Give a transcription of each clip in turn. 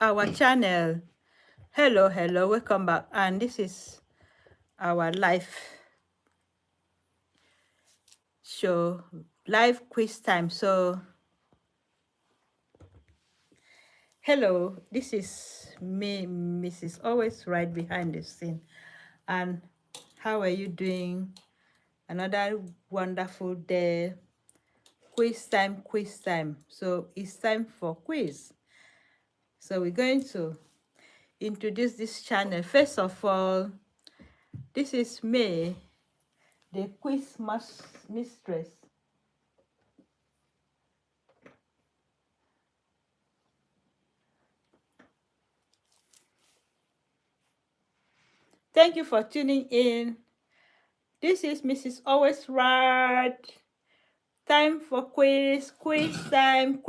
our channel. Hello, welcome back. And this is our live show, live quiz time. So, hello, this is me, Mrs. Always Right Behind the Scene. And how are you doing? Another wonderful day. Quiz time. So, it's time for quiz. So, we're going to introduce this channel. First of all, this is me, the mistress. Thank you for tuning in. This is Mrs. Always Right. Time for quiz time.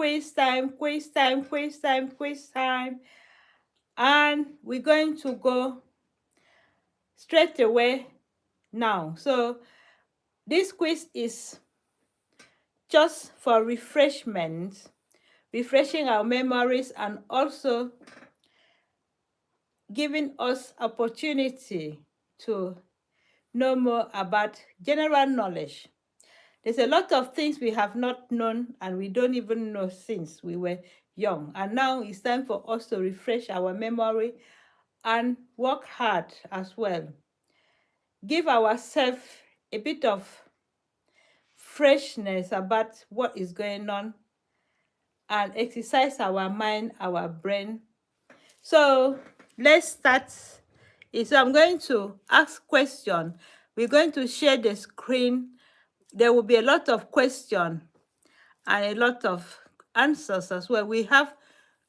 And we're going to go straight away now. So this quiz is just for refreshment, refreshing our memories and also giving us opportunity to know more about general knowledge. There's a lot of things we have not known and we don't even know since we were young. And now it's time for us to refresh our memory and work hard as well. Give ourselves a bit of freshness about what is going on and exercise our mind, our brain. So let's start. So I'm going to ask questions. We're going to share the screen. There will be a lot of questions and a lot of answers as well. We have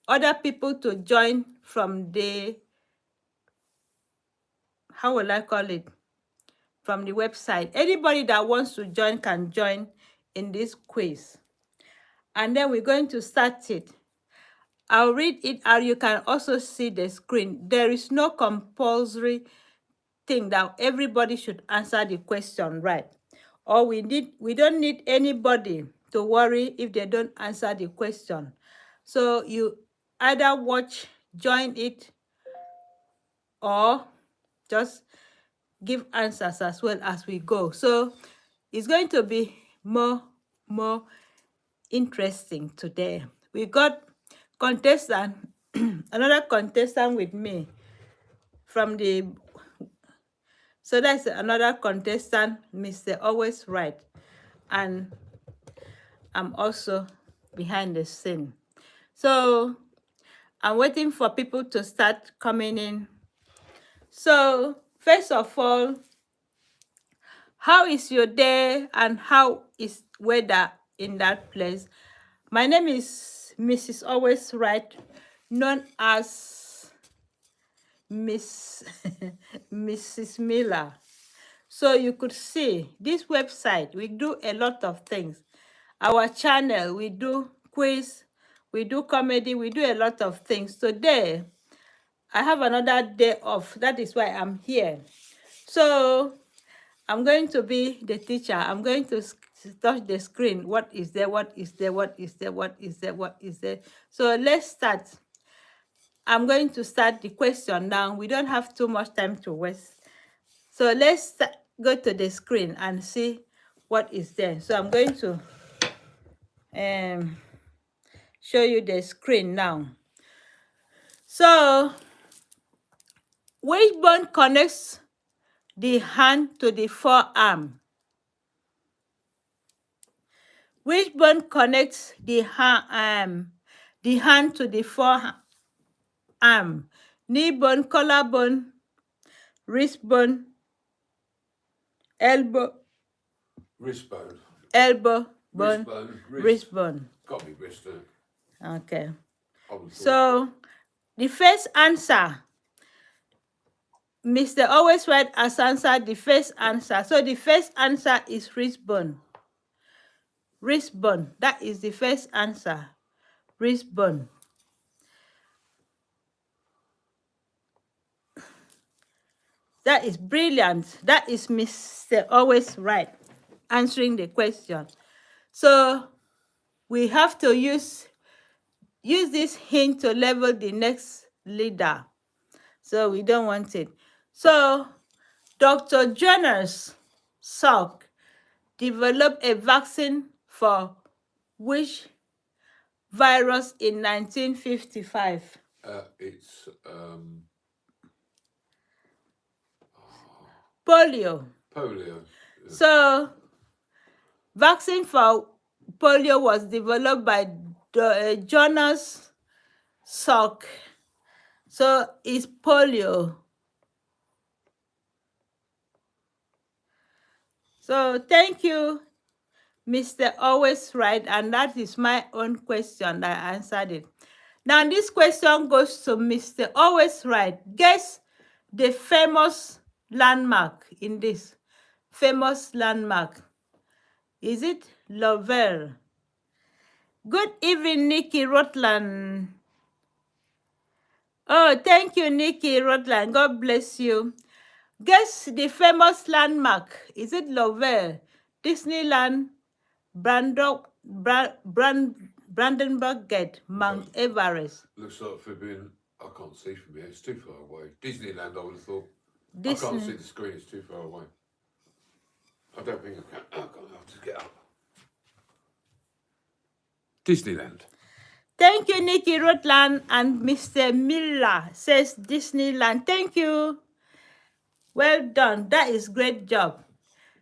other people to join from the, how will I call it, from the website. Anybody that wants to join can join in this quiz. And then we're going to start it. I'll read it out. You can also see the screen. There is no compulsory thing that everybody should answer the question right. Or we don't need anybody to worry if they don't answer the question. So you either watch, join it, or just give answers as well as we go. So it's going to be more interesting today. We got contestant, another contestant with me from the, so that's another contestant, Mr. Always Right. And I'm also behind the scene. So I'm waiting for people to start coming in. So first of all, how is your day and how is weather in that place? My name is Mrs. Always Right, known as Miss Mrs. Miller. So you could see this website, we do a lot of things. Our channel, we do quiz, we do comedy, we do a lot of things. Today, I have another day off. That is why I'm here. So I'm going to be the teacher. I'm going to touch the screen. What is there? What is there? What is there? What is there? What is there? So let's start. I'm going to start the question now. We don't have too much time to waste. So let's go to the screen and see what is there. So I'm going to show you the screen now. So which bone connects the hand to the forearm? Which bone connects the hand to the forearm? Knee bone, collarbone, wrist bone, elbow, Wrist bone. elbow bone, Wrist bone. wrist bone. Got to be wrist. Okay. I would thought. So the first answer, Mr. Always Right has answered the first answer. So the first answer is wrist bone. Wrist bone. That is the first answer. Wrist bone. That is brilliant. That is Mr. Always Right answering the question. So we have to use use this hint to level the next leader. So we don't want it. So Dr. Jonas Salk developed a vaccine for which virus in 1955? It's Polio. polio. So vaccine for polio was developed by Jonas Salk. So it's polio. So thank you, Mr. Always Right, and that is my own question. I answered it. Now this question goes to Mr. Always Right. Guess the famous landmark in this. Famous landmark. Is it Lovell? Good evening, Nikki Rutland. Oh, thank you, Nikki Rutland. God bless you. Guess the famous landmark. Is it Lovell, Disneyland, Brandenburg Gate, Mount Everest? Looks like for being, I can't see from here. It's too far away. Disneyland, I would have thought. I Disney. can't see the screen. It's too far away. I don't think I can. I can't have to get up. Disneyland. Thank you, Nikki Rutland, and Mr. Miller says Disneyland. Thank you. Well done. That is great job.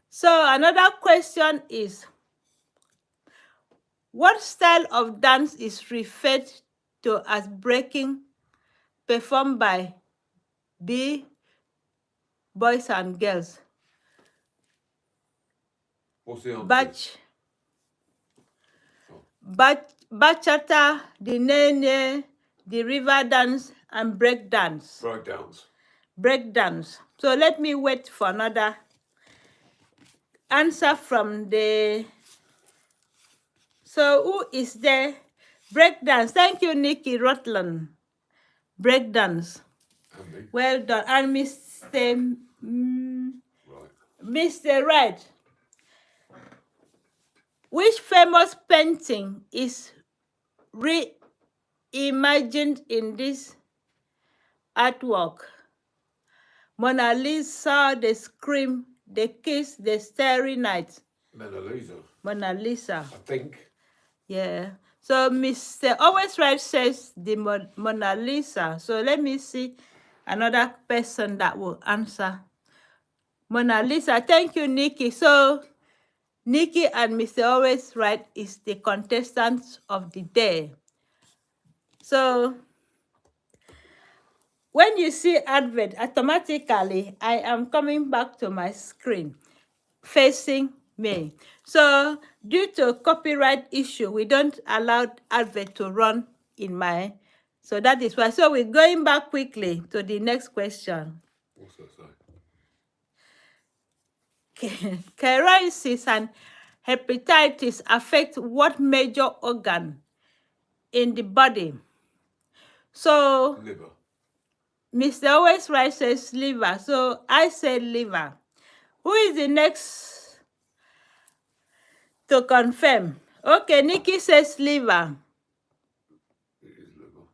So another question is, what style of dance is referred to as breaking, performed by boys and girls? What's the answer? Bachata, the nene, the river dance, and break dance. Breakdowns. Break dance. So let me wait for another answer from the... So who is there? Break dance. Thank you, Nikki Rutland. Break dance. Andy. Well done. And Mr. Right. Mr. Red. Which famous painting is reimagined in this artwork? Mona Lisa, The Scream, The Kiss, The Starry Night. Mona Lisa. Mona Lisa. I think. Yeah. So Mr. Always Right says the Mona Lisa. So let me see another person that will answer. Mona Lisa. Thank you, Nikki. So Nikki and Mr. Always Right is the contestants of the day. So when you see advert, automatically I am coming back to my screen facing me. So due to copyright issue, we don't allow advert to run in my, so that is why. So we're going back quickly to the next question. What's that say? Cirrhosis and hepatitis affect what major organ in the body? So Liver. Mr. Always Right says liver. So I say liver. Who is the next to confirm? Okay, Nikki says liver. It is liver.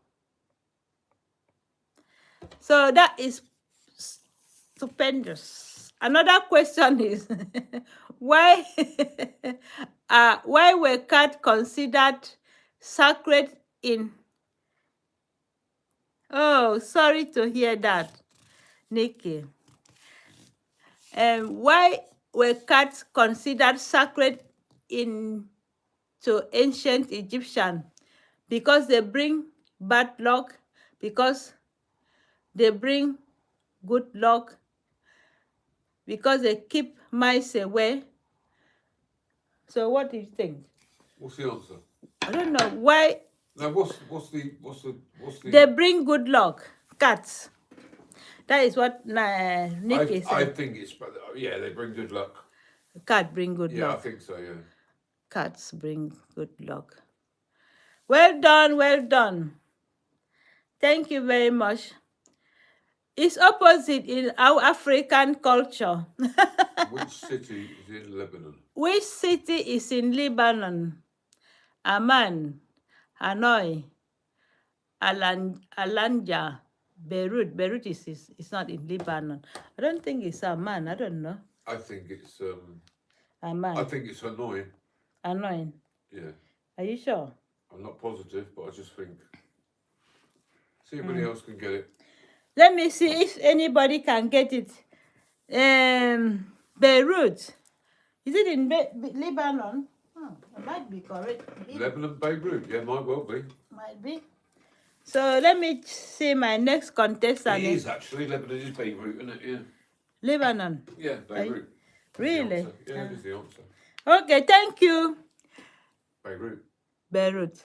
So that is stupendous. Another question is, why were cats considered sacred in... Oh, sorry to hear that, Nikki. Why were cats considered sacred to ancient Egyptian? Because they bring bad luck, because they bring good luck, because they keep mice away. So what do you think? What's the answer? I don't know why. No, what's the They bring good luck. Cats. That is what Nikki said. I think it's, yeah, they bring good luck. Cat bring good Yeah, luck. I think so, yeah. Cats bring good luck. Well done, well done. Thank you very much. It's opposite in our African culture. Which city is in Lebanon? Which city is in Lebanon? Amman, Hanoi, Alanja, Beirut. Beirut is not in Lebanon. I don't think it's Amman. I don't know. I think it's Amman. annoying. Annoying. Yeah. Are you sure? I'm not positive, but I just think. See if anybody else can get it. Let me see if anybody can get it. Beirut. Is it in Lebanon? Oh, it might be correct. Lebanon, Beirut. Yeah, might well be. Might be. So let me see my next contestant. It is actually. Lebanon is Beirut, isn't it? Yeah. Lebanon. Yeah, Beirut. Really? Yeah, it is the answer. Okay, thank you. Beirut. Beirut.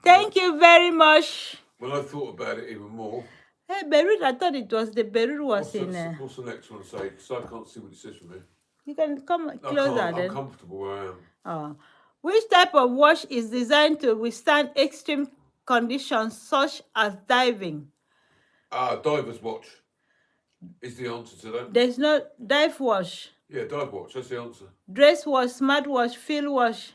Thank you very much. When I thought about it even more. Hey, Beirut, I thought it was the Beirut was in. What's the next one say? Because I can't see what it says from here. You can come closer then. I'm comfortable where I am. Oh. Which type of wash is designed to withstand extreme conditions such as diving? Diver's watch is the answer to that. There's no dive wash. Yeah, dive watch. That's the answer. Dress wash, smart wash, field wash.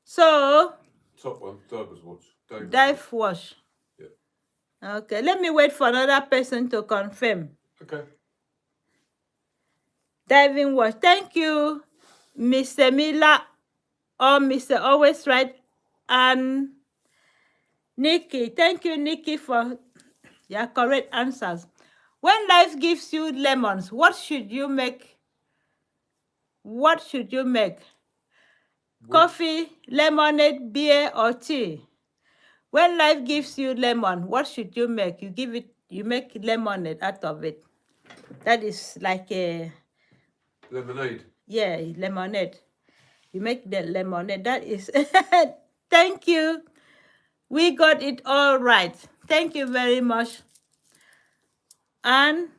So. Top one, diver's watch. Dive wash. Yeah. Okay, let me wait for another person to confirm. Okay. Diving wash. Thank you, Mr. Miller or Mr. Always Right and Nikki. Thank you, Nikki, for your correct answers. When life gives you lemons, what should you make? What should you make? Coffee, lemonade, beer, or tea? When life gives you lemon, what should you make? You make lemonade out of it. That is like a lemonade. Yeah, lemonade. You make the lemonade. That is thank you. We got it all right. Thank you very much. And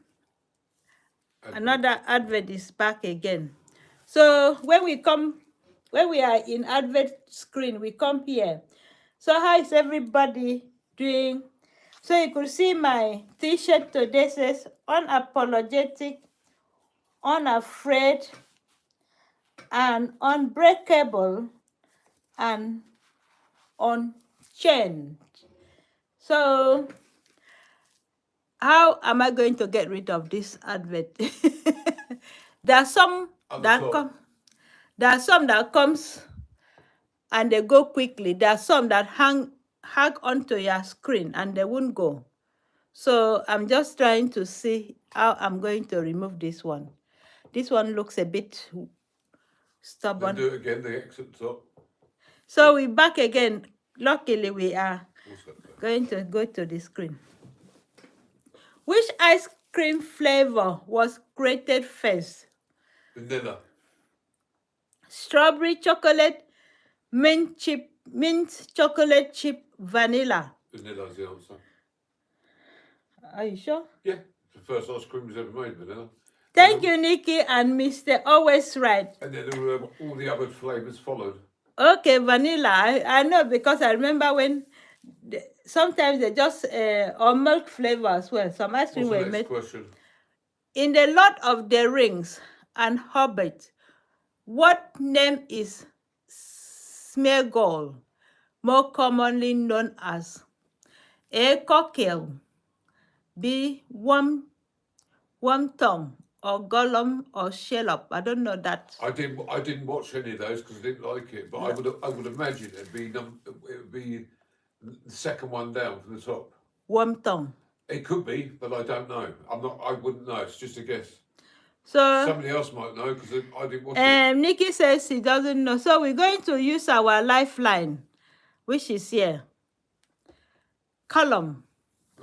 another advert is back again. So when we are in advert screen, we come here. So how is everybody doing? So you could see my t-shirt today says unapologetic, unafraid, and unbreakable, and unchained. So how am I going to get rid of this advert? There are some that comes and they go quickly. There are some that hang onto your screen and they won't go. So I'm just trying to see how I'm going to remove this one. This one looks a bit stubborn. Then do it again, the exit top. So we're back again. Luckily, we are going to go to the screen. Which ice cream flavor was created first? Vanilla. Strawberry, chocolate, mint chocolate chip, vanilla. Vanilla is the answer. Are you sure? Yeah, the first ice cream was ever made, vanilla. Thank you, Nikki and Mr. Always Right. And then all the other flavours followed. Okay, vanilla. I know because I remember when sometimes they just or milk flavor as well. Some ice cream were made. Question. In the Lord of the Rings and Hobbit, what name is Smeagol more commonly known as? A. Cockle, B. Wormtongue, or Gollum, or Shelob. I don't know that. I didn't watch any of those because I didn't like it. But I would imagine it'd be the second one down from the top. Wormtongue. It could be, but I don't know. I wouldn't know. It's just a guess. So somebody else might know because I didn't watch it. Nikki says she doesn't know. So we're going to use our lifeline, which is here. Column.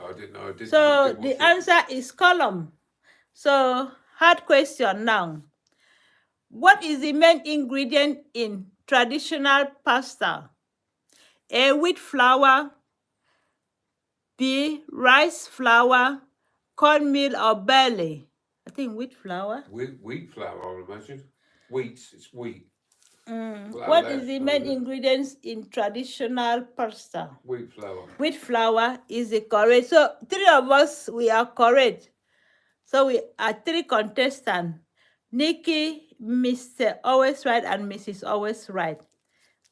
I didn't know. So the answer is column. So hard question now. What is the main ingredient in traditional pasta? A. Wheat flour, B. Rice flour, cornmeal, or barley? I think wheat flour. Wheat flour, I would imagine. It's wheat. What is the main ingredients in traditional pasta? Wheat flour. Wheat flour is the correct. So 3 of us, we are correct. So we are 3 contestants. Nikki, Mr. Always Right, and Mrs. Always Right.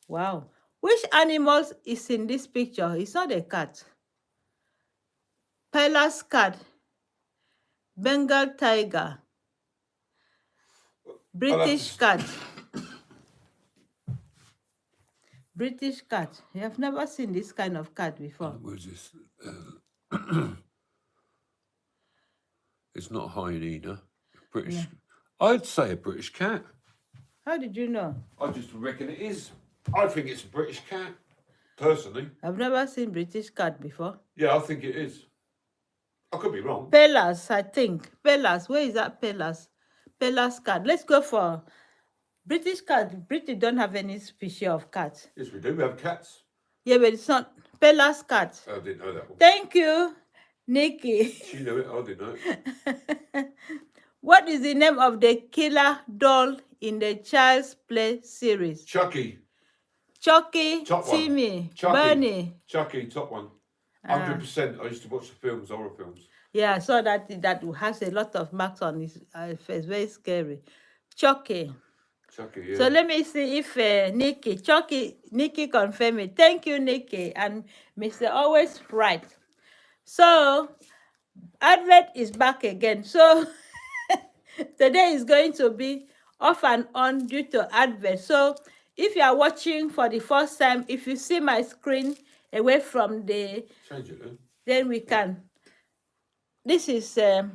Wow. Which animal is in this picture? It's not a cat. Pelas cat, Bengal tiger, British cat. British cat. You have never seen this kind of cat before. Where's this? It's not hyena. British. Yeah. I'd say a British cat. How did you know? I just reckon it is. I think it's a British cat, personally. I've never seen British cat before. Yeah, I think it is. I could be wrong. Pelas, I think. Pelas. Where is that Pelas? Pelas cat. Let's go for British cat. British don't have any species of cat. Yes, we do. We have cats. Yeah, but it's not Pelas cat. I didn't know that one. Thank you, Nikki. She knew it. I didn't know it. What is the name of the killer doll in the Child's Play series? Chucky. Chucky, Top one. Timmy, Chucky. Bernie. Chucky, top one. 100%. I used to watch the films, horror films. Yeah, I saw that has a lot of marks on his face. Very scary. Chucky. Chucky, yeah. So let me see if Nikki confirm it. Thank you, Nikki. And Mr. Always Right. So, Advert is back again. So, today is going to be off and on due to Advert. So, if you are watching for the first time, if you see my screen away from the... Change it then we can. This is... so,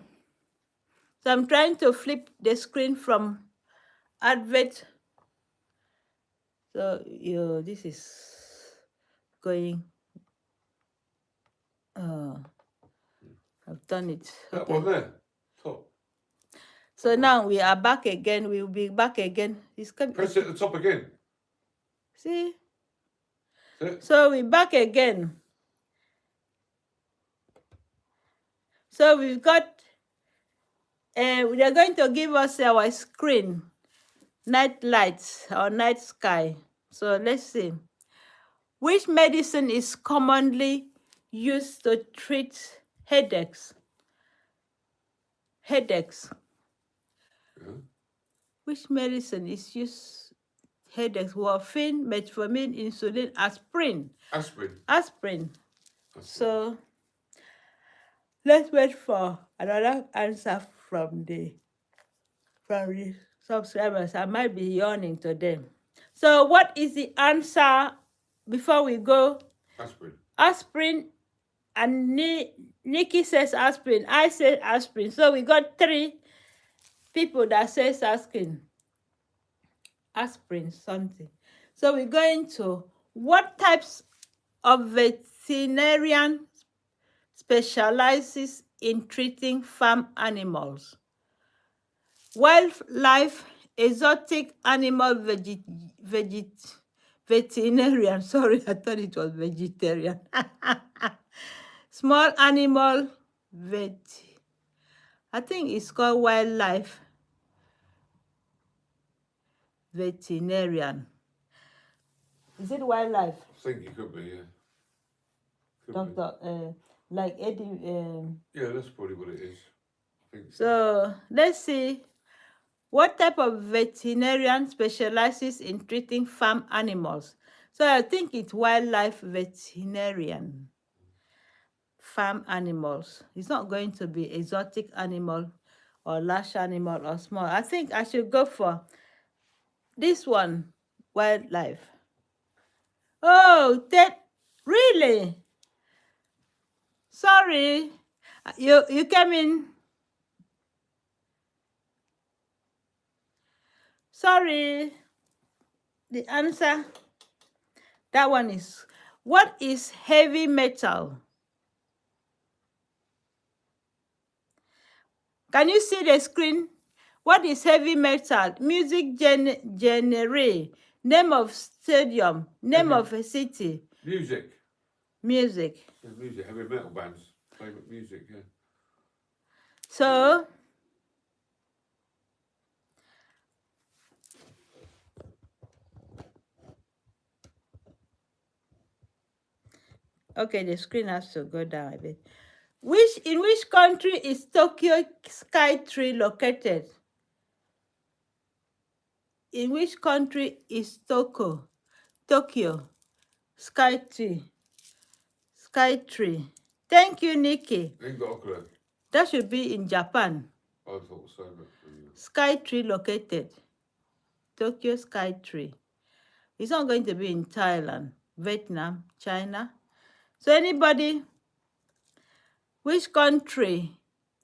I'm trying to flip the screen from Advert. So, this is going... I've done it. That one there. Top. So now we are back again. We will be back again. It's coming. Press it at the top again. See? That's it. So we're back again. So we've got, they're going to give us our screen, night lights or night sky. So let's see. Which medicine is commonly used to treat headaches? Headaches. Yeah. Which medicine is used headaches? Warfarin, metformin, insulin, aspirin. Aspirin. Aspirin. That's it. So let's wait for another answer from the subscribers. I might be yawning today. So what is the answer before we go? Aspirin. Aspirin, and Nikki says aspirin. I say aspirin. So we got 3 people that says aspirin. Aspirin something. So we're going to what types of veterinarian specializes in treating farm animals? Wildlife, exotic animal, veterinarian. Sorry, I thought it was vegetarian. Small animal, I think it's called wildlife veterinarian. Is it wildlife? I think it could be, yeah. Could be. Doctor, like Eddie. Yeah, that's probably what it is. I think So let's see. What type of veterinarian specializes in treating farm animals? So I think it's wildlife veterinarian. Farm animals. It's not going to be exotic animal or large animal or small. I think I should go for this one, wildlife. Oh, that really? Sorry, you came in. Sorry, the answer, that one is, what is heavy metal? Can you see the screen? What is heavy metal? Music genre, name of stadium, name of a city. music. Music. Yeah, music. Heavy metal bands. Favourite music, yeah. So, okay, the screen has to go down a bit. In which country is Tokyo Sky Tree located? In which country is Tokyo Sky Tree? Sky Tree. Thank you, Nikki. Ain't got a clue. That should be in Japan. I thought so, but Skytree located. Tokyo Skytree. It's not going to be in Thailand, Vietnam, China. So anybody, which country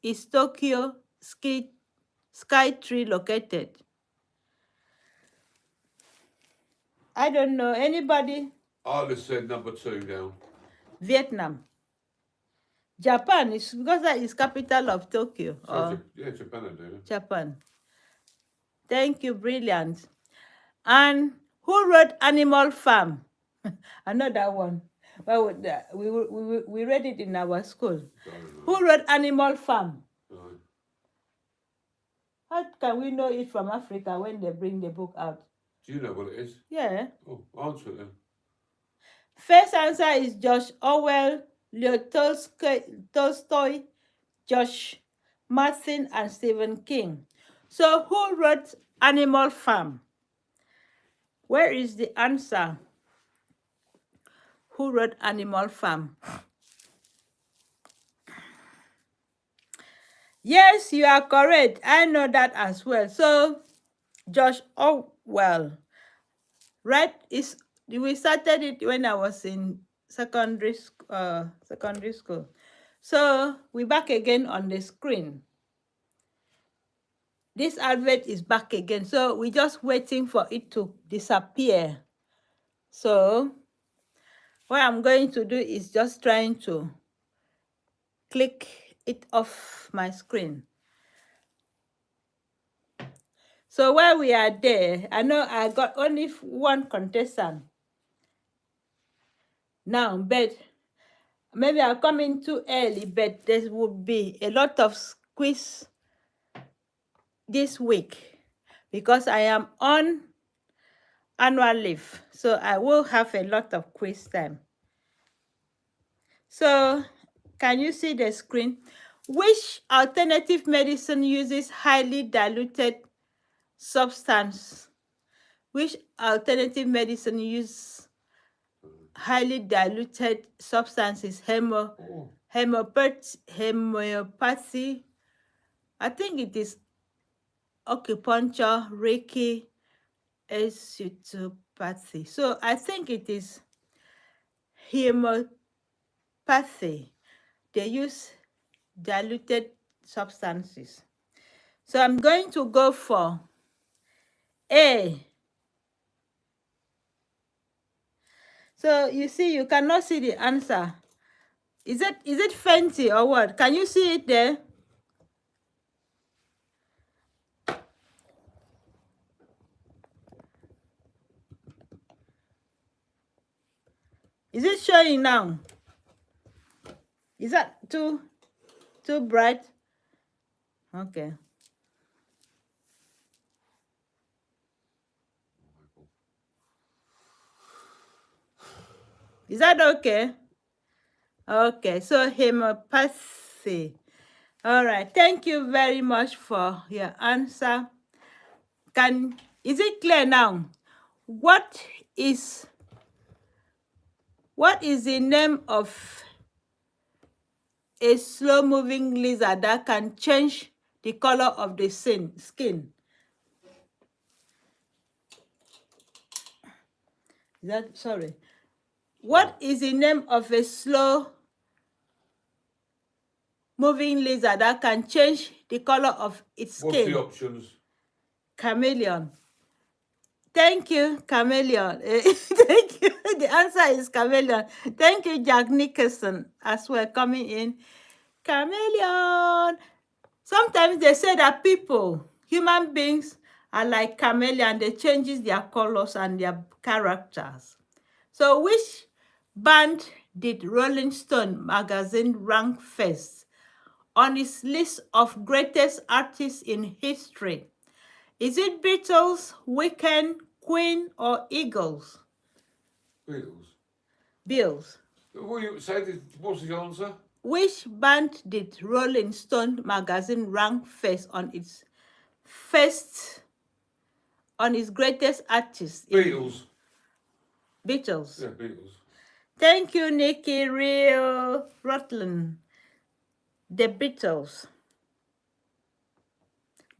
is Tokyo Skytree located? I don't know. Anybody? Alice said number 2 down. Vietnam. Japan is because that is capital of Tokyo. So Or yeah, Japan I do. Japan. Thank you, brilliant. And who wrote Animal Farm? Another one. Well, we read it in our school. Who wrote Animal Farm? Right. How can we know it from Africa when they bring the book out? Do you know what it is? Yeah. Oh, answer it then. First answer is George Orwell, Leo Tolstoy, George Martin, and Stephen King. So who wrote Animal Farm? Where is the answer? Who wrote Animal Farm? Yes, you are correct. I know that as well. So, George Orwell, right? We started it when I was in secondary school. So we're back again on the screen. This advert is back again. So we're just waiting for it to disappear. So what I'm going to do is just trying to click it off my screen. So while we are there, I know I got only one contestant now, but maybe I'll come in too early, but there would be a lot of quiz this week because I am on annual leave. So I will have a lot of quiz time. So can you see the screen? Which alternative medicine uses highly diluted substance? Which alternative medicine use highly diluted substances? Homeopathy. I think it is acupuncture, Reiki, osteopathy. So I think it is homeopathy. They use diluted substances. So I'm going to go for A. So you see, you cannot see the answer. Is it fancy or what? Can you see it there? Is it showing now? Is that too bright? Okay. Is that okay? Okay, so homeopathy. All right, thank you very much for your answer. Is it clear now? What is the name of a slow-moving lizard that can change the color of the skin? What is the name of a slow-moving lizard that can change the color of its skin? What's the options? Chameleon. Thank you, chameleon. Thank you. The answer is chameleon. Thank you, Jack Nicholson, as well, coming in. Chameleon. Sometimes they say that human beings, are like chameleon. They changes their colors and their characters. So which band did Rolling Stone magazine rank first on its list of greatest artists in history? Is it Beatles, Weeknd, Queen, or Eagles? Beatles. Beatles. What you say? What's the answer? Which band did Rolling Stone magazine rank first on its greatest artists? Beatles. Beatles. Yeah, Beatles. Thank you, Nikki Rio Rutland. The Beatles.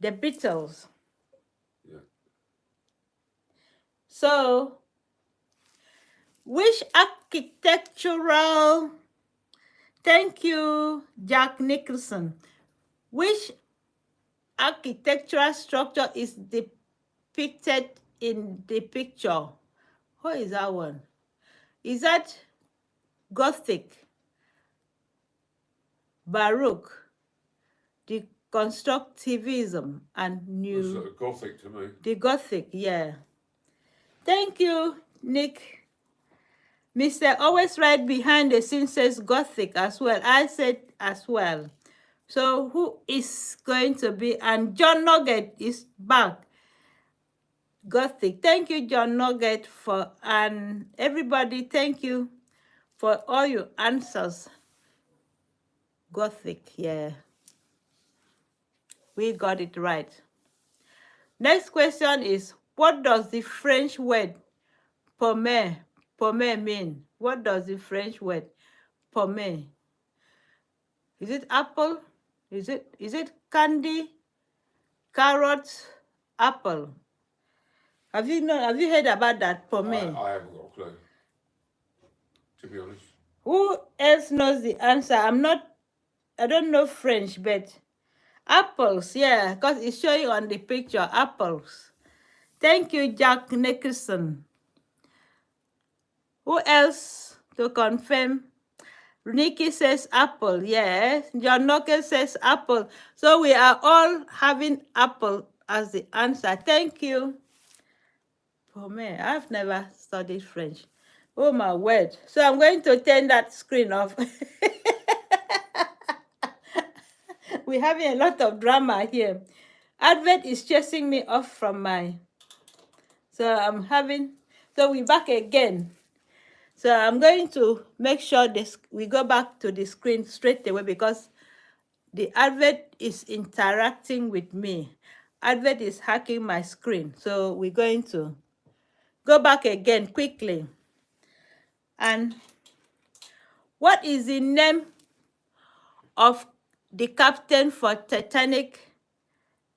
The Beatles. Yeah. So, which architectural, thank you, Jack Nicholson. Which architectural structure is depicted in the picture? What is that one? Is that Gothic, Baroque, deconstructivism, and That's new? Gothic to me. The Gothic, yeah. Thank you, Nick. Mr. Always Right Behind the Scenes says Gothic as well. I said as well. So who is going to be? And John Nugget is back. Gothic. Thank you, John Nugget, and everybody. Thank you for all your answers. Gothic, yeah. We got it right. Next question is, what does the French word pomme mean? What does the French word pomme? Is it apple? Is it candy? Carrot? Apple? Have you heard about that pomme? I haven't got a clue, to be honest. Who else knows the answer? I don't know French, but apples, yeah, because it's showing on the picture, apples. Thank you, Jack Nicholson. Who else to confirm? Nikki says apple, yes. John Nokel says apple. So we are all having apple as the answer. Thank you. For me, I've never studied French. Oh my word. So I'm going to turn that screen off. We're having a lot of drama here. Advert is chasing me off from my... So we're back again. So I'm going to make sure we go back to the screen straight away because the advert is interacting with me. Advert is hacking my screen. So we're going to go back again quickly. And what is the name of the captain for Titanic?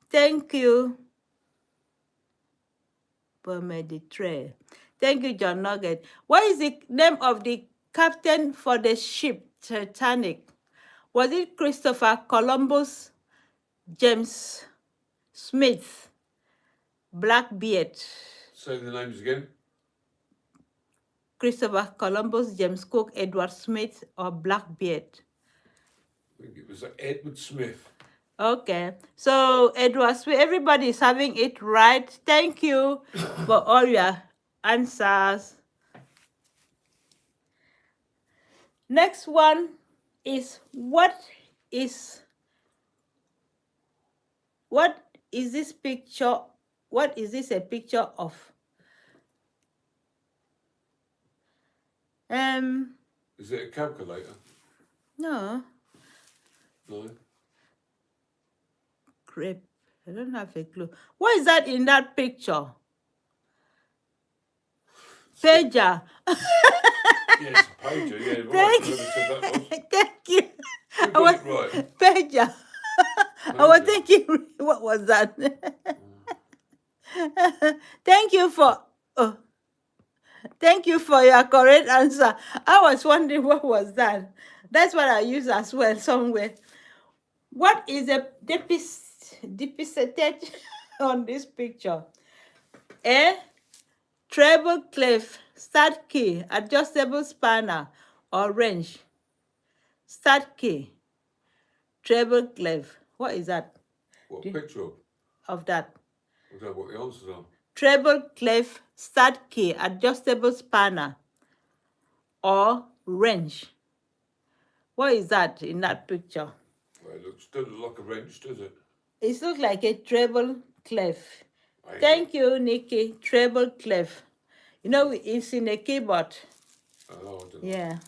Thank you, Mediterranean. Thank you, John Nugget. What is the name of the captain for the ship Titanic? Was it Christopher Columbus, James Smith, Blackbeard? Say the names again. Christopher Columbus, James Cook, Edward Smith, or Blackbeard? I think it was Edward Smith. Okay, so Edward Smith, everybody is having it right. Thank you for all your answers. Next one is what is this picture? What is this a picture of? Is it a calculator? No. No. Crepe. I don't have a clue. What is that in that picture? Pager. Yes, pager. Yeah, right. Thank Whoever said that was. Thank you. Who got it right? Pager. I was thinking, what was that? Thank you for your correct answer. I was wondering what was that. That's what I use as well somewhere. What is a depicted on this picture? A treble clef, start key, adjustable spanner, or wrench. Start key, treble clef. What is that? What picture of that? I don't know what the answers are. Treble clef, start key, adjustable spanner, or wrench. What is that in that picture? Well, it doesn't look like a wrench, does it? It looks like a treble clef. Thank you, Nikki. Treble clef. You know, it's in a keyboard. Oh, I don't know. Yeah. I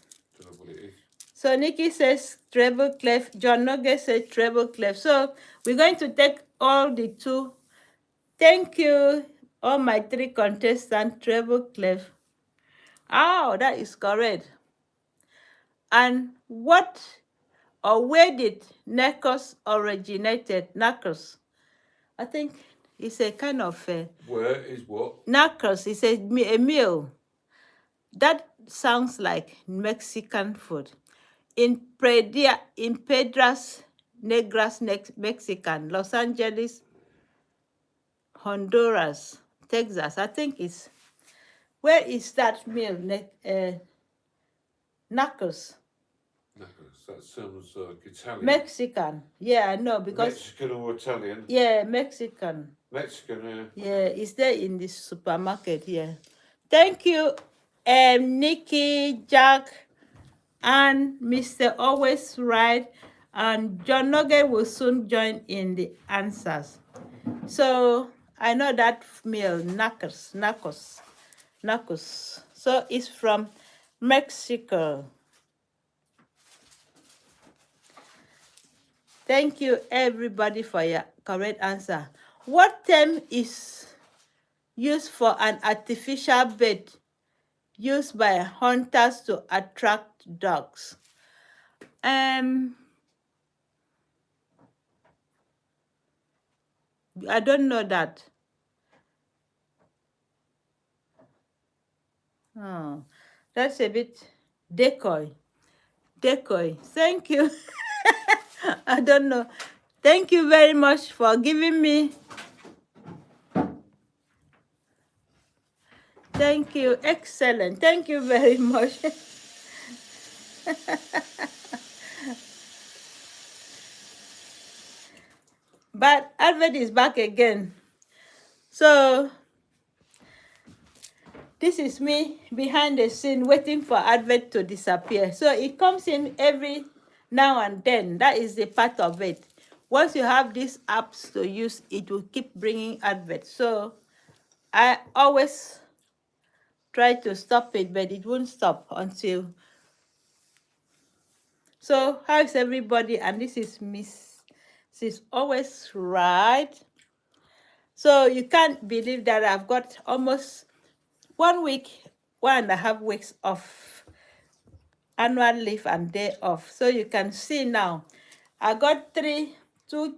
don't know what it is. So Nikki says treble clef. John Nugget says treble clef. So we're going to take all the two. Thank you, all my three contestants. Treble clef. Oh, that is correct. And what or where did Knuckles originated? Knuckles. I think it's a kind of Where is what? Knuckles is a meal. That sounds like Mexican food. In Piedras Negras, Mexican, Los Angeles, Honduras, Texas. I think it's where is that meal? Knuckles. Knuckles. That sounds Italian. Mexican. Yeah, I know because Mexican or Italian? yeah, Mexican. Mexican, yeah. Yeah, it's there in the supermarket here. Thank you, Nikki, Jack, and Mr. Always Right. And John Nugget will soon join in the answers. So I know that meal, Nacos. So it's from Mexico. Thank you, everybody, for your correct answer. What term is used for an artificial bait used by hunters to attract dogs? I don't know that. Oh, that's a bit decoy. Thank you. I don't know. Thank you very much for giving me. Thank you. Excellent. Thank you very much. But Alfred is back again. So this is me behind the scene waiting for Advert to disappear. So it comes in every now and then. That is the part of it. Once you have these apps to use, it will keep bringing Advert. So I always try to stop it, but it won't stop until. So how is everybody? And this is Mrs. Always Right. So you can't believe that I've got almost 1 week, 1.5 weeks of annual leave and day off. So you can see now, I got 2.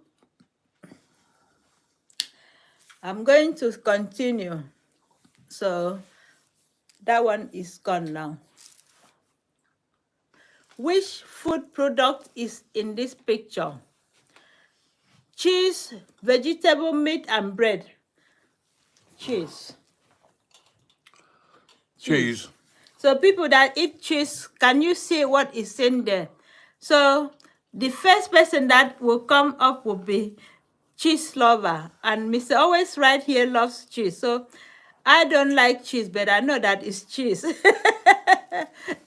I'm going to continue. So that one is gone now. Which food product is in this picture? Cheese, vegetable, meat, and bread. Cheese. Cheese. So people that eat cheese, can you see what is in there? So the first person that will come up will be cheese lover. And Mr. Always Right here loves cheese. So I don't like cheese, but I know that it's cheese.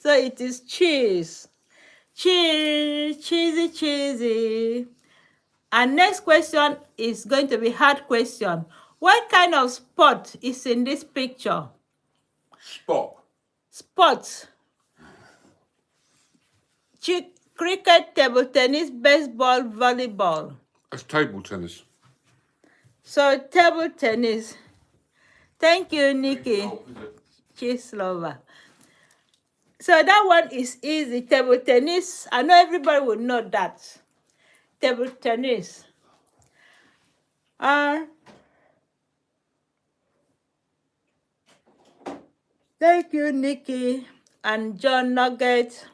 So it is cheese. Cheesy. And next question is going to be hard question. What kind of sport is in this picture? Sports. Cricket, table tennis, baseball, volleyball. That's table tennis. So table tennis. Thank you, Nikki. Cheese lover. So that one is easy. Table tennis. I know everybody would know that. Table tennis. Thank you, Nikki and John Nugget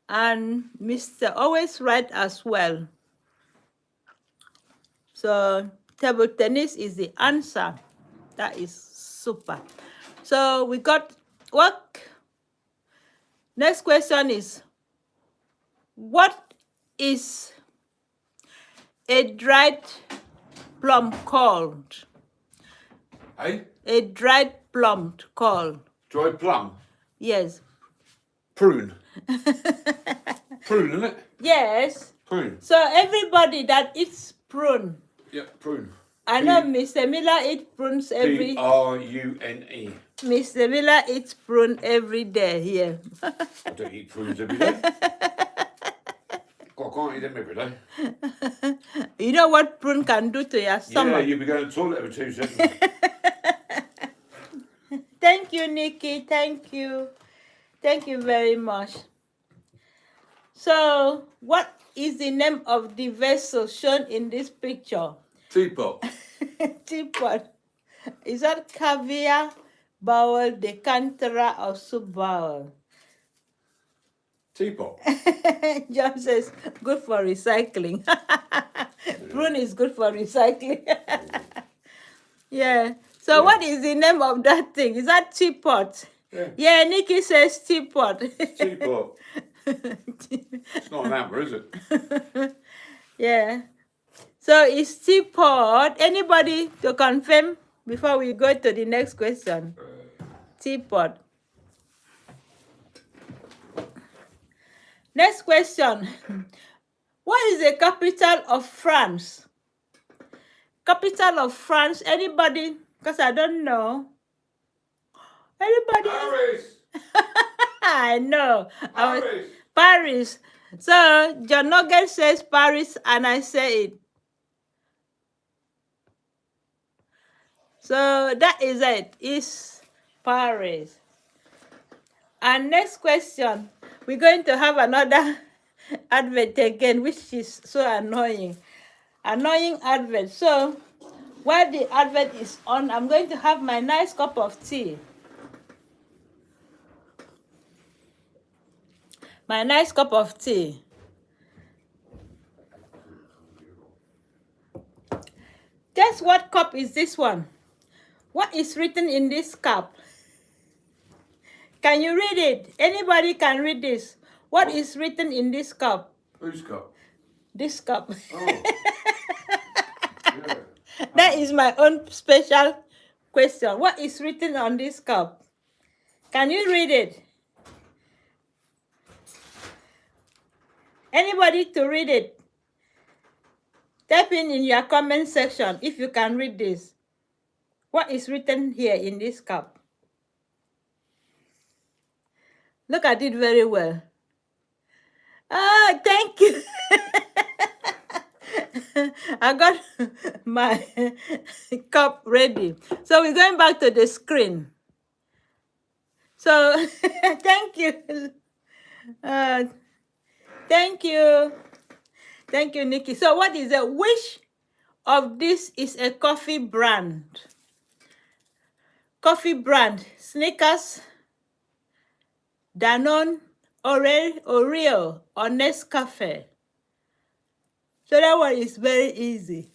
and Mr. Always Right as well. So table tennis is the answer. That is super. So we got what? Next question is, what is a dried plum called? Hey? A dried plum called? Dried plum? Yes. Prune. Prune, isn't it? Yes. Prune. So everybody that eats prune. Yeah, prune. I know Mr. Miller eats prunes every. Prune. Mr. Miller eats prune every day here. I don't eat prunes every day. I can't eat them every day. You know what prune can do to your stomach? Yeah, you'll be going to the toilet every 2 seconds. Thank you, Nikki. Thank you. Thank you very much. So, what is the name of the vessel shown in this picture? Teapot. Teapot. Is that caviar bowl, decanter, or soup bowl? Teapot. John says, good for recycling. Prune is good for recycling. Yeah. So Yeah. what is the name of that thing? Is that teapot? Yeah. Yeah, Nikki says teapot. Teapot. It's not an hammer, is it? Yeah. So is teapot. Anybody to confirm before we go to the next question? Teapot. Next question. What is the capital of France? Capital of France. Anybody? Because I don't know. Anybody? Paris. I know. Paris. Paris. So John Nugget says Paris, and I say it. So that is it. It's Paris. And next question. We're going to have another advert again, which is so annoying. Annoying advert. So while the advert is on, I'm going to have my nice cup of tea. My nice cup of tea. Guess what cup is this one? What is written in this cup? Can you read it? Anybody can read this. What is written in this cup? Whose cup? This cup. Oh. Yeah. That is my own special question. What is written on this cup? Can you read it? Anybody to read it? Type in your comment section if you can read this. What is written here in this cup? Look at it very well. Ah, thank you. I got my cup ready. So we're going back to the screen. So thank you. Thank you. Thank you, Nikki. So what is it? Which of this is a coffee brand? Coffee brand. Snickers, Danone, Oreo, or Nescafe. So that one is very easy.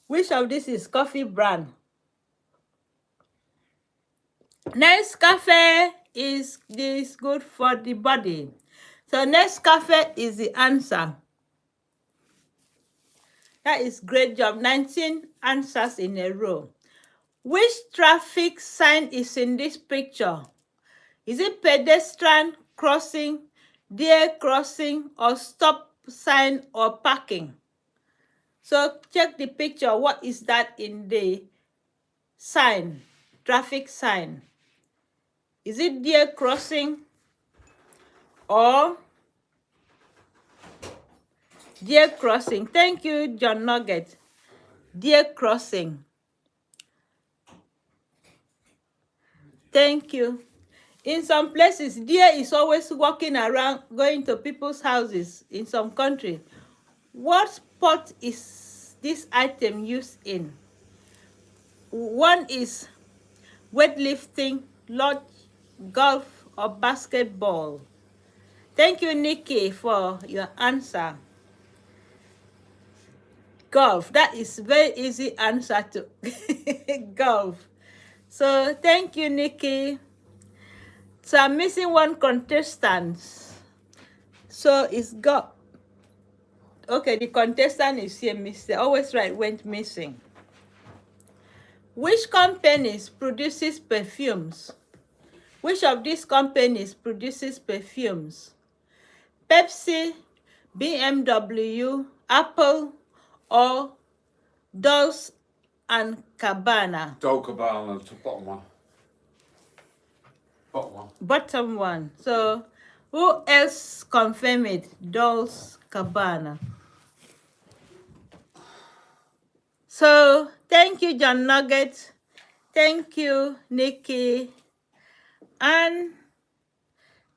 Which of this is coffee brand? Nescafe is good for the body. So Nescafe is the answer. That is great job. 19 answers in a row. Which traffic sign is in this picture? Is it pedestrian crossing, deer crossing, or stop sign or parking? So check the picture. What is that in the sign, traffic sign? Is it deer crossing or deer crossing? Thank you, John Nugget. Deer crossing. Thank you. In some places, deer is always walking around, going to people's houses in some country. What sport is this item used in? One is weightlifting, lodge, golf, or basketball. Thank you, Nikki, for your answer. Golf. That is very easy answer to golf. So thank you, Nikki. So I'm missing one contestant. So it's got. Okay, the contestant is here, Mr. Always Right went missing. Which companies produces perfumes? Which of these companies produces perfumes? Pepsi, BMW, Apple, or Dolce and Gabbana? Dolce Gabbana, the bottom one. Bottom one. Bottom one. So who else confirm it? Dolce Gabbana. So thank you, John Nugget. Thank you, Nikki. And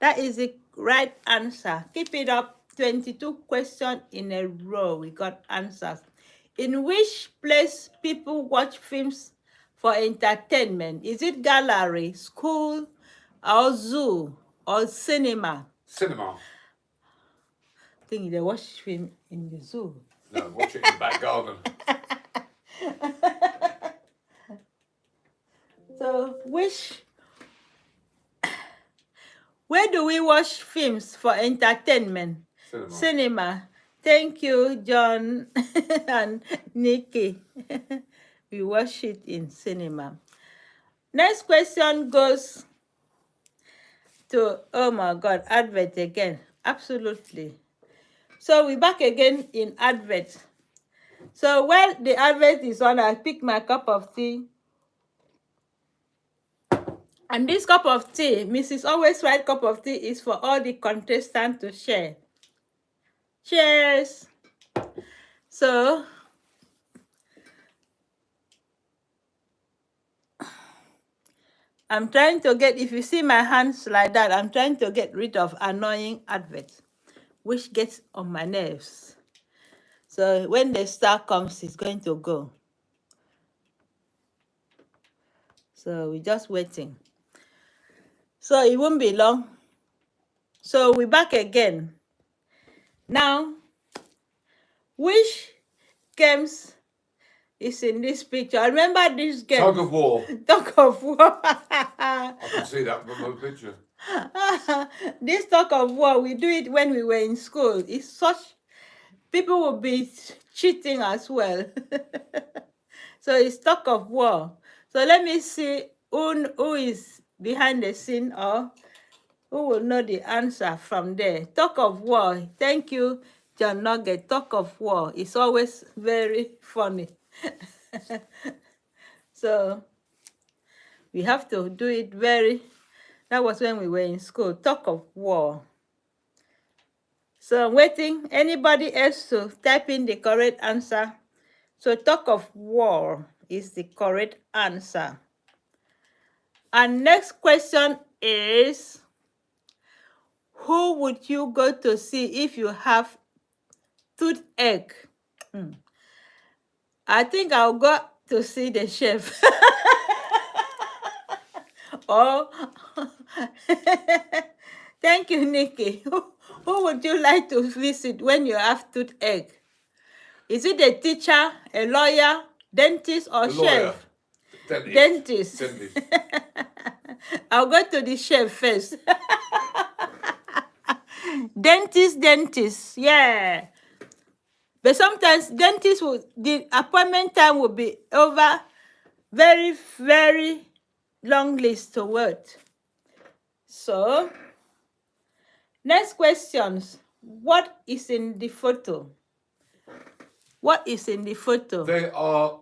that is the right answer. Keep it up. 22 questions in a row. We got answers. In which place people watch films for entertainment? Is it gallery, school, or zoo, or cinema? Cinema. I think they watch film in the zoo. No, watch it in the back garden. So, where do we watch films for entertainment? Cinema. Cinema. Thank you, John and Nikki. We watch it in cinema. Next question goes to, oh my God, advert again. Absolutely. So we're back again in advert. So while the advert is on, I pick my cup of tea. And this cup of tea, Mrs. Always Right cup of tea, is for all the contestants to share. Cheers. So, I'm trying to get, if you see my hands like that, I'm trying to get rid of annoying adverts, which gets on my nerves. So when the star comes, it's going to go. So we're just waiting. So it won't be long. So we're back again. Now, which games is in this picture? I remember this game. Tug of war. Tug of war. I can see that from the picture. This tug of war, we do it when we were in school. It's such, people will be cheating as well. So it's tug of war. So let me see who is behind the scene, or who will know the answer from there. Tug of war. Thank you, John Nugget. Tug of war is always very funny. So we have to do it very, that was when we were in school. Tug of war. So I'm waiting. Anybody else to type in the correct answer? So tug of war is the correct answer. And next question is, who would you go to see if you have toothache? I think I'll go to see the chef. Oh, thank you, Nikki. Who would you like to visit when you have toothache? Is it a teacher, a lawyer, dentist, or chef? Dentist. Dentist. I'll go to the chef first. Dentist, yeah. But sometimes dentist the appointment time will be over, very, very long list to wait. So, next questions. What is in the photo? What is in the photo? They are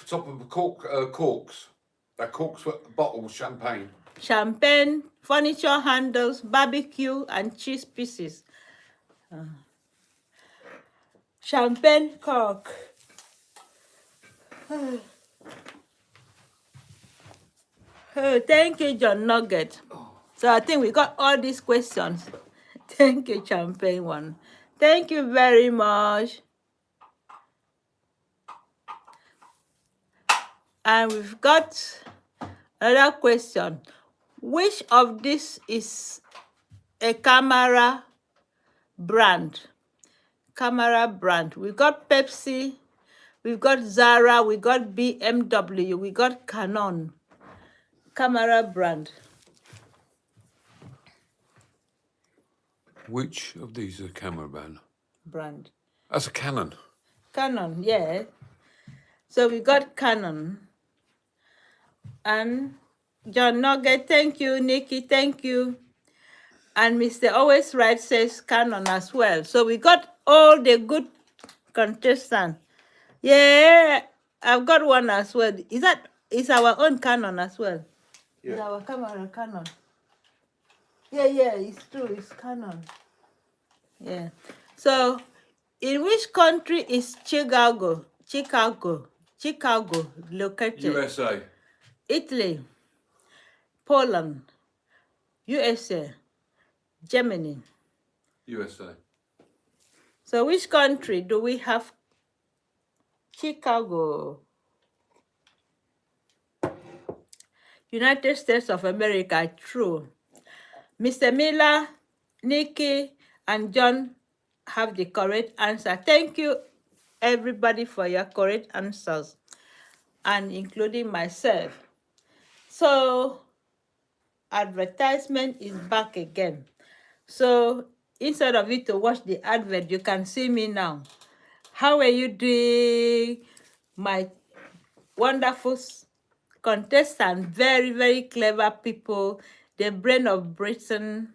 top of corks. They're corks for bottles, champagne. Champagne, furniture handles, barbecue, and cheese pieces. Champagne cork. Oh, thank you, John Nugget. So I think we got all these questions. Thank you, Champagne one. Thank you very much. And we've got another question. Which of this is a camera brand? Camera brand. We got Pepsi, we've got Zara, we got BMW, we got Canon. Camera brand. Which of these are camera Brand. That's a Canon. Canon, yeah. So we got Canon. And John Nugget, thank you. Nikki, thank you. And Mr. Always Right says Canon as well. So we got all the good contestants. Yeah, I've got one as well. Is our own Canon as well? Yeah. Is our camera Canon? Yeah, it's true. It's Canon. Yeah. So, in which country is Chicago located? USA. Italy, Poland, USA, Germany. USA. So which country do we have? Chicago. United States of America, true. Mr. Miller, Nikki, and John have the correct answer. Thank you, everybody, for your correct answers, and including myself. So, advertisement is back again. So, instead of you to watch the advert, you can see me now. How are you doing, my wonderful contestant? Very, very clever people, the brain of Britain.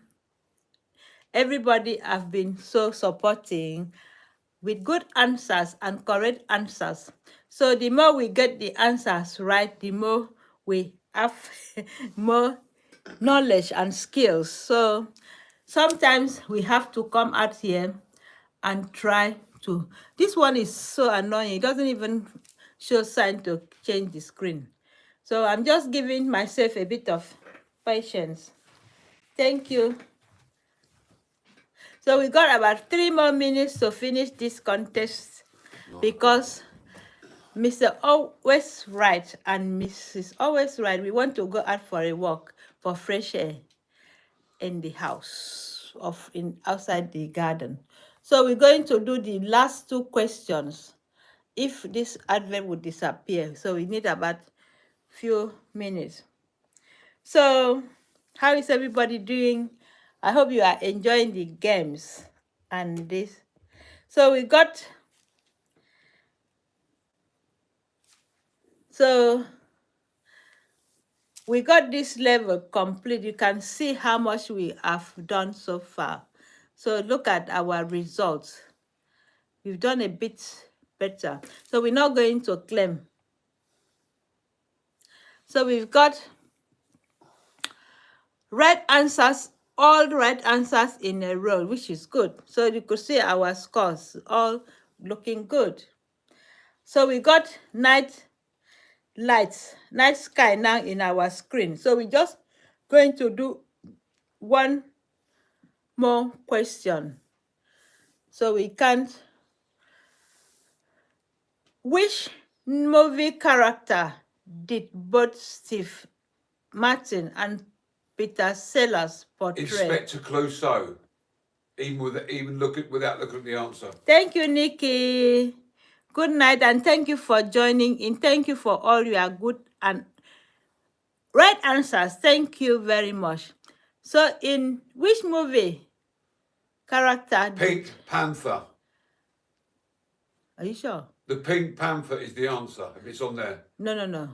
Everybody have been so supporting with good answers and correct answers. So the more we get the answers right, the more we have more knowledge and skills. So sometimes we have to come out here and try to. This one is so annoying. It doesn't even show sign to change the screen. So I'm just giving myself a bit of patience. Thank you. So we got about 3 more minutes to finish this contest because Mr. Always Right and Mrs. Always Right, we want to go out for a walk for fresh air in the house outside the garden. So we're going to do the last 2 questions if this advert would disappear. So we need about few minutes. So how is everybody doing? I hope you are enjoying the games and this. So we got, this level complete. You can see how much we have done so far. So look at our results. We've done a bit better. So we're not going to claim. So we've got right answers, all right answers in a row, which is good. So you could see our scores all looking good. So we got night lights, night sky now in our screen. So we're just going to do one more question. So we can't. Which movie character did both Steve Martin and Peter Sellers portray? Inspector Clouseau. Without looking at the answer. Thank you, Nikki. Good night, and thank you for joining in. Thank you for all your good and right answers. Thank you very much. So, in which movie character? Pink Panther. Are you sure? The Pink Panther is the answer, if it's on there. No.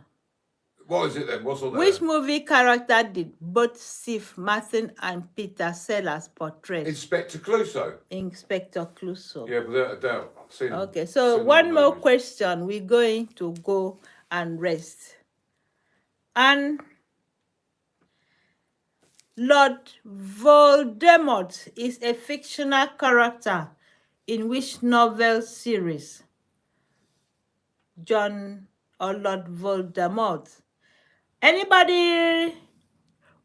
What is it then? What's on there? Which movie character did both Steve Martin and Peter Sellers portray? Inspector Clouseau. Inspector Clouseau. Yeah, without a doubt. I've seen Okay, so seen one more movies. question. We're going to go and rest. And Lord Voldemort is a fictional character in which novel series? John or Lord Voldemort? Anybody?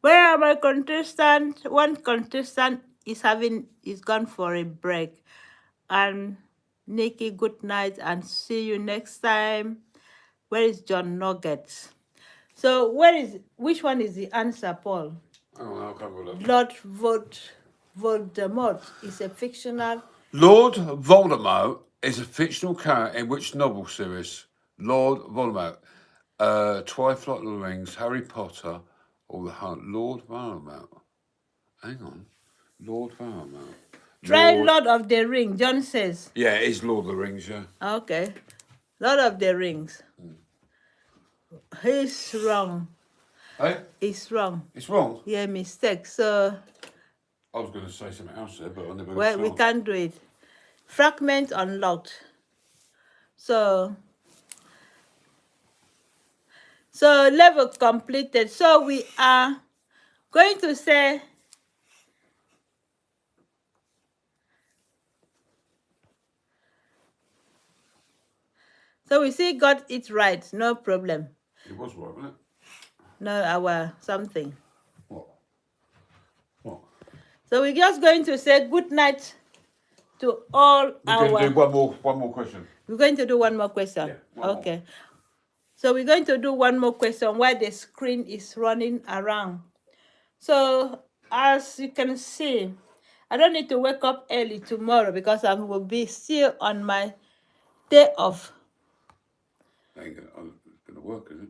Where are my contestants? One contestant is gone for a break. And Nikki, good night and see you next time. Where is John Nuggets? So which one is the answer, Paul? Oh, I'll come with it. Lord Voldemort is a fictional. Lord Voldemort is a fictional character in which novel series? Lord Voldemort. Twilight of the Rings, Harry Potter, or The Hunt. Lord Voldemort. Hang on. Lord Voldemort. Try Lord of the Rings, John says. Yeah, it is Lord of the Rings, yeah. Okay. Lord of the Rings. He's wrong. Hey? It's wrong. It's wrong? Yeah, mistake. So. I was going to say something else there, but I never. Well, we can't do it. Fragment unlocked. So level completed. So we are going to say so we see got it right, no problem. It was right, wasn't it? No, our something. What? So we're just going to say good night to all We're going to our. do one more question. We're going to do one more question. Yeah, one more. Okay. So we're going to do one more question while the screen is running around. So as you can see, I don't need to wake up early tomorrow because I will be still on my day off. Ain't gonna work, is it?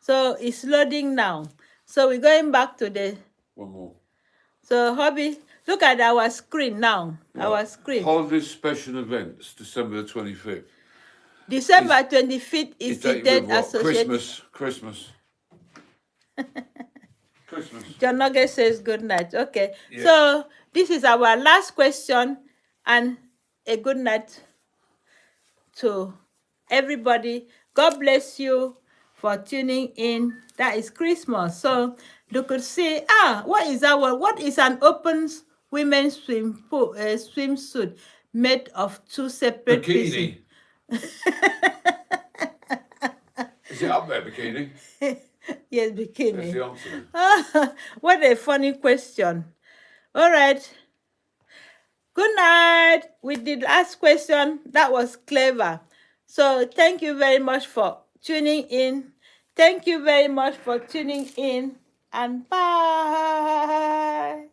So it's loading now. So we're going back to the. One more. So hobby, look at our screen now. Our screen. Holiday special events, December the 25th. December 25th is the dated date with what? associated. Christmas. Christmas. John Nugget says good night. Okay. Yeah. So this is our last question and a good night to everybody. God bless you for tuning in. That is Christmas. So you could see, what is an open women's swimsuit made of two separate pieces? Bikini. Is it up there, bikini? Yes, That's bikini. the answer. What a funny question. All right. Good night. With the last question, that was clever. So thank you very much for tuning in. Thank you very much for tuning in, and bye.